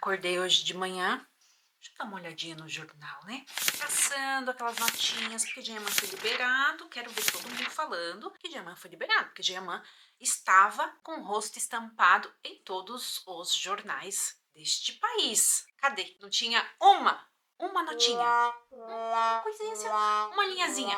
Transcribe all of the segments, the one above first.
Acordei hoje de manhã, deixa eu dar uma olhadinha no jornal, né? Passando aquelas notinhas, porque Diamant foi liberado, quero ver todo mundo falando que Diamant foi liberado, porque Diamant estava com o rosto estampado em todos os jornais deste país. Cadê? Não tinha uma notinha, uma coisinha assim, uma linhazinha.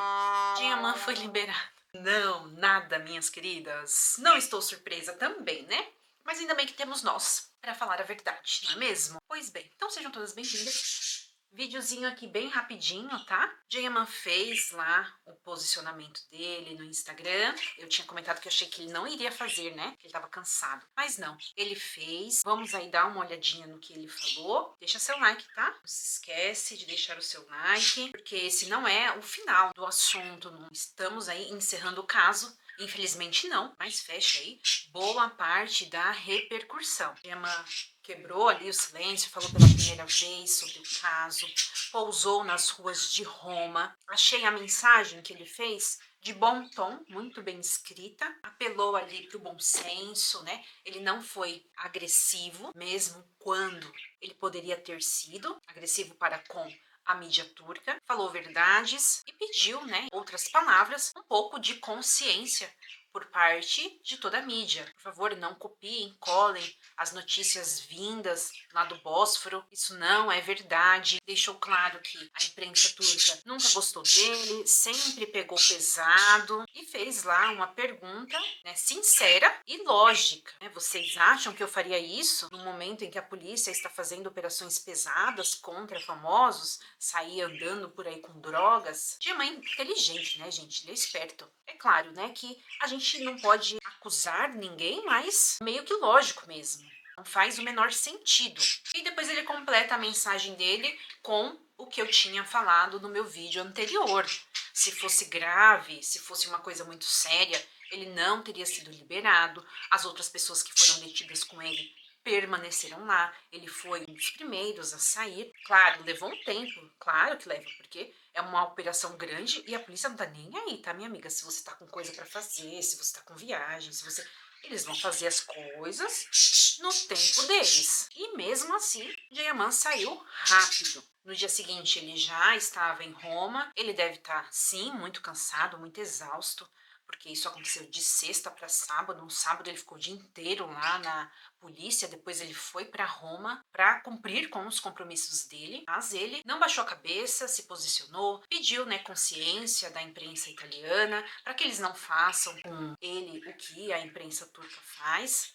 Diamant foi liberado. Não, nada, minhas queridas. Não estou surpresa também, né? Mas ainda bem que temos nós para falar a verdade, não é mesmo? Pois bem, então sejam todas bem-vindas. Videozinho aqui bem rapidinho, tá? Diamant fez lá o posicionamento dele no Instagram. Eu tinha comentado que eu achei que ele não iria fazer, né? Que ele tava cansado. Mas não, ele fez. Vamos aí dar uma olhadinha no que ele falou. Deixa seu like, tá? Não se esquece de deixar o seu like, porque esse não é o final do assunto. Não estamos aí encerrando o caso. Infelizmente não, mas fecha aí boa parte da repercussão. Diamant quebrou ali o silêncio, falou pela primeira vez sobre o caso, pousou nas ruas de Roma. Achei a mensagem que ele fez de bom tom, muito bem escrita, apelou ali para o bom senso, né? Ele não foi agressivo, mesmo quando ele poderia ter sido agressivo para com a mídia turca, falou verdades e pediu, né, outras palavras, um pouco de consciência por parte de toda a mídia. Por favor, não copiem, colhem as notícias vindas lá do Bósforo. Isso não é verdade. Deixou claro que a imprensa turca nunca gostou dele, sempre pegou pesado e fez lá uma pergunta, né, sincera e lógica. Né? Vocês acham que eu faria isso no momento em que a polícia está fazendo operações pesadas contra famosos, sair andando por aí com drogas? Diamant é inteligente, né, gente? Ele é esperto. É claro, né, que a gente não pode acusar ninguém, mas meio que lógico mesmo. Não faz o menor sentido. E depois ele completa a mensagem dele com o que eu tinha falado no meu vídeo anterior. Se fosse grave, se fosse uma coisa muito séria, ele não teria sido liberado. As outras pessoas que foram detidas com ele permaneceram lá. Ele foi um dos primeiros a sair. Claro, levou um tempo, claro que leva, porque é uma operação grande e a polícia não tá nem aí, tá, minha amiga? Se você tá com coisa pra fazer, se você tá com viagem, se você... Eles vão fazer as coisas no tempo deles. E mesmo assim, Diamant saiu rápido. No dia seguinte, ele já estava em Roma. Ele deve estar, sim, muito cansado, muito exausto, porque isso aconteceu de sexta para sábado. No sábado ele ficou o dia inteiro lá na polícia, depois ele foi para Roma para cumprir com os compromissos dele, mas ele não baixou a cabeça, se posicionou, pediu, né, consciência da imprensa italiana para que eles não façam com ele o que a imprensa turca faz.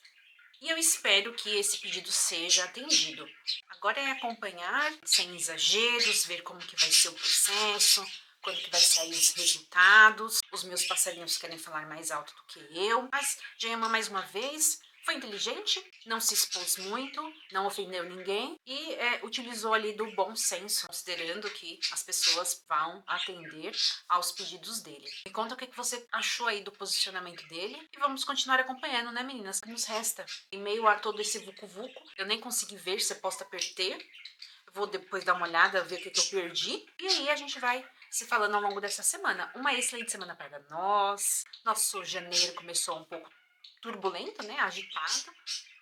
E eu espero que esse pedido seja atendido. Agora é acompanhar sem exageros, ver como que vai ser o processo, quando que vai sair os resultados. Os meus passarinhos querem falar mais alto do que eu, mas Diamant, mais uma vez, foi inteligente, não se expôs muito, não ofendeu ninguém e utilizou ali do bom senso, considerando que as pessoas vão atender aos pedidos dele. Me conta o que você achou aí do posicionamento dele e vamos continuar acompanhando, né, meninas? O que nos resta? Em meio a todo esse vucu-vucu, eu nem consegui ver se eu posso perder. Eu vou depois dar uma olhada, ver o que eu perdi. E aí a gente vai se falando ao longo dessa semana. Uma excelente semana para nós. Nosso janeiro começou um pouco turbulento, né? Agitado.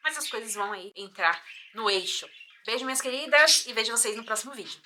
Mas as coisas vão aí entrar no eixo. Beijo, minhas queridas, e vejo vocês no próximo vídeo.